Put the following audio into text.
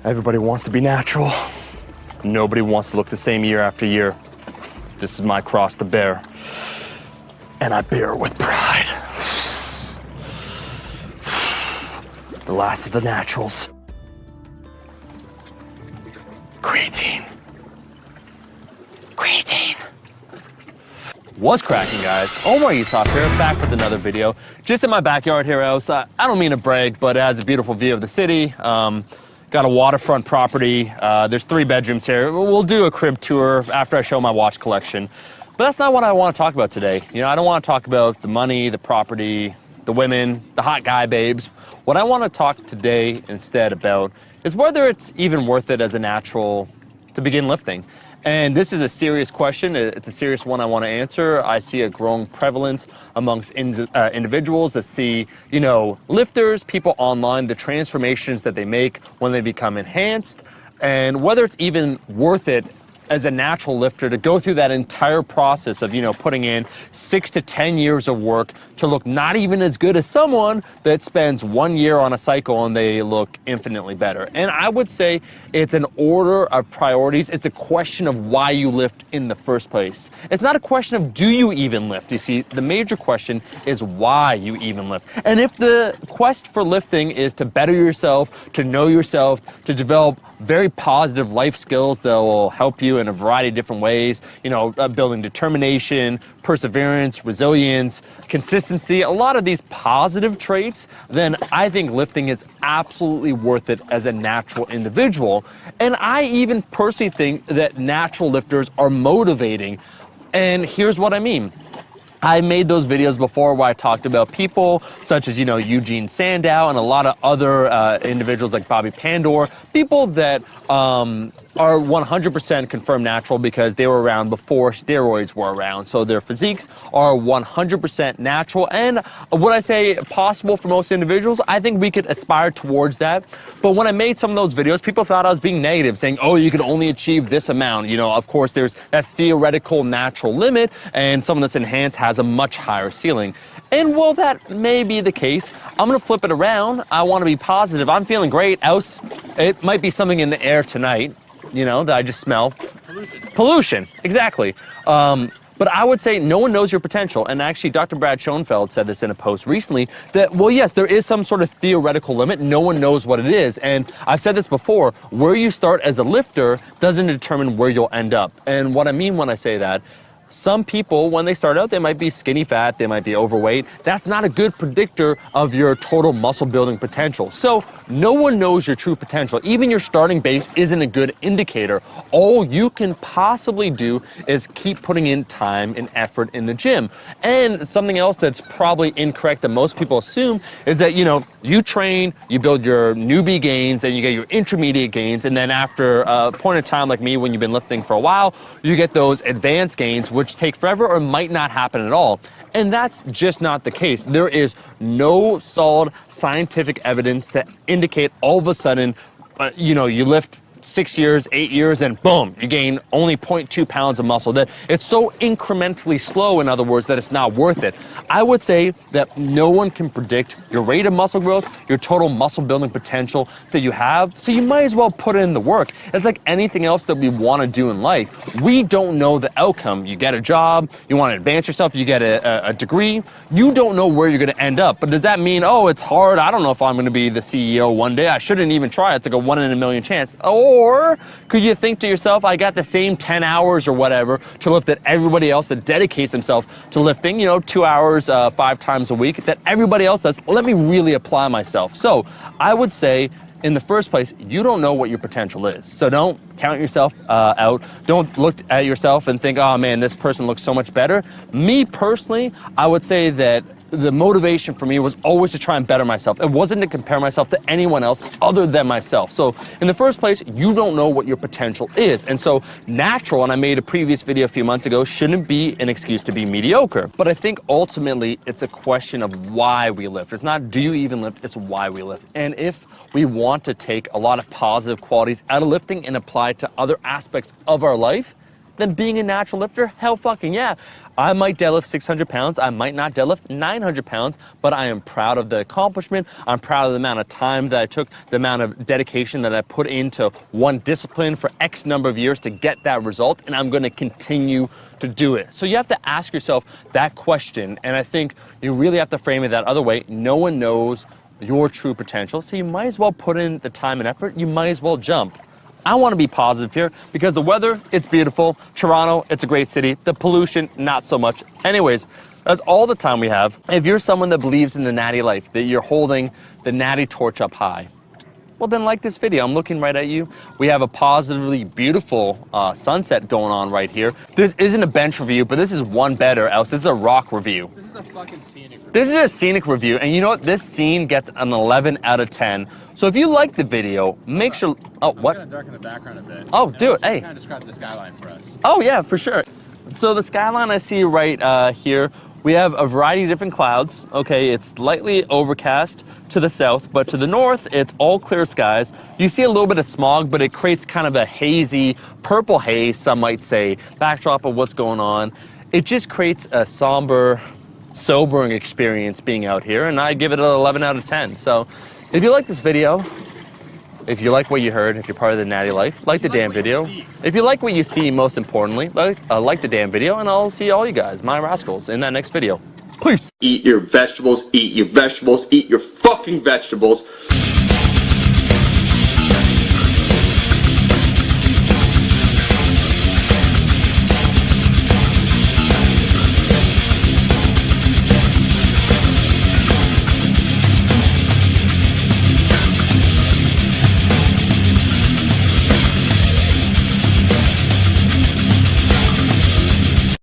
Everybody wants to be natural. Nobody wants to look the same year after year. This is my cross to bear. And I bear it with pride. The last of the naturals. Creatine. Creatine. What's cracking, guys? Omar Isuf here, back with another video. Just in my backyard here, else. I don't mean to brag, but it has a beautiful view of the city. Got a waterfront property. There's 3 bedrooms here. We'll do a crib tour after I show my watch collection. But that's not what I want to talk about today. You know, I don't want to talk about the money, the property, the women, the hot guy babes. What I want to talk today instead about is whether it's even worth it as a natural to begin lifting. And this is a serious question. It's a serious one I want to answer. I see a growing prevalence amongst individuals that see, you know, lifters, people online, the transformations that they make when they become enhanced, and whether it's even worth it as a natural lifter to go through that entire process of, you know, putting in 6 to 10 years of work to look not even as good as someone that spends 1 year on a cycle and they look infinitely better. And I would say it's an order of priorities. It's a question of why you lift in the first place. It's not a question of do you even lift. You see, the major question is why you even lift. And if the quest for lifting is to better yourself, to know yourself, to develop very positive life skills that will help you in a variety of different ways, you know, building determination, perseverance, resilience, consistency, a lot of these positive traits, then I think lifting is absolutely worth it as a natural individual. And I even personally think that natural lifters are motivating. And here's what I mean. I made those videos before where I talked about people such as, you know, Eugene Sandow and a lot of other individuals like Bobby Pandor, people that are 100% confirmed natural because they were around before steroids were around. So their physiques are 100% natural. And would I say possible for most individuals? I think we could aspire towards that. But when I made some of those videos, people thought I was being negative, saying, oh, you can only achieve this amount. You know, of course, there's that theoretical natural limit, and someone that's enhanced has a much higher ceiling. And while that may be the case, I'm gonna flip it around. I wanna be positive. I'm feeling great. Else, it might be something in the air tonight, you know, that I just smell. Pollution, exactly. But I would say no one knows your potential. And actually, Dr. Brad Schoenfeld said this in a post recently that, well, yes, there is some sort of theoretical limit. No one knows what it is. And I've said this before, where you start as a lifter doesn't determine where you'll end up. And what I mean when I say that, some people, when they start out, they might be skinny fat, they might be overweight. That's not a good predictor of your total muscle building potential. So no one knows your true potential. Even your starting base isn't a good indicator. All you can possibly do is keep putting in time and effort in the gym. And something else that's probably incorrect that most people assume is that, you know, you train, you build your newbie gains, and you get your intermediate gains, and then after a point in time like me, when you've been lifting for a while, you get those advanced gains, which take forever or might not happen at all. And that's just not the case. There is no solid scientific evidence to indicate all of a sudden, you know, you lift 6 years, 8 years, and boom, you gain only 0.2 pounds of muscle. That it's so incrementally slow, in other words, that it's not worth it. I would say that no one can predict your rate of muscle growth, your total muscle building potential that you have, so you might as well put in the work. It's like anything else that we want to do in life. We don't know the outcome. You get a job, you want to advance yourself, you get a degree, you don't know where you're going to end up. But does that mean, oh, it's hard, I don't know if I'm going to be the CEO one day, I shouldn't even try, it's like a 1 in a million chance. Or could you think to yourself, I got the same 10 hours or whatever to lift that everybody else that dedicates himself to lifting, you know, 2 hours, 5 times a week, that everybody else does. Let me really apply myself. So I would say, in the first place, you don't know what your potential is. So don't count yourself out. Don't look at yourself and think, oh man, this person looks so much better. Me personally, I would say that the motivation for me was always to try and better myself. It wasn't to compare myself to anyone else other than myself. So in the first place, you don't know what your potential is. And so natural, and I made a previous video a few months ago, shouldn't be an excuse to be mediocre. But I think ultimately it's a question of why we lift. It's not do you even lift, it's why we lift. And if we want to take a lot of positive qualities out of lifting and apply it to other aspects of our life, then being a natural lifter, hell fucking yeah. I might deadlift 600 pounds. I might not deadlift 900 pounds, but I am proud of the accomplishment. I'm proud of the amount of time that I took, the amount of dedication that I put into one discipline for X number of years to get that result, and I'm gonna continue to do it. So you have to ask yourself that question, and I think you really have to frame it that other way. No one knows your true potential, so you might as well put in the time and effort. You might as well jump. I want to be positive here because the weather, it's beautiful. Toronto, it's a great city. The pollution, not so much. Anyways, that's all the time we have. If you're someone that believes in the natty life, that you're holding the natty torch up high, well then like this video. I'm looking right at you. We have a positively beautiful sunset going on right here. This isn't a bench review, but this is one better else. This is a rock review. This is a fucking scenic review. This is a scenic review, and you know what? This scene gets an 11 out of 10. So if you like the video, make sure... Oh, what? I'm gonna darken the background a bit. Oh, dude, hey. Kind of describe the skyline for us. Oh yeah, for sure. So the skyline I see right here, we have a variety of different clouds. Okay, it's slightly overcast to the south, but to the north, it's all clear skies. You see a little bit of smog, but it creates kind of a hazy, purple haze, some might say, backdrop of what's going on. It just creates a somber, sobering experience being out here, and I give it an 11 out of 10. So if you like this video, if you like what you heard, if you're part of the natty life, like the damn video. If you like what you see, most importantly, like the damn video, and I'll see all you guys, my rascals, in that next video. Peace. Eat your vegetables, eat your vegetables, eat your fucking vegetables.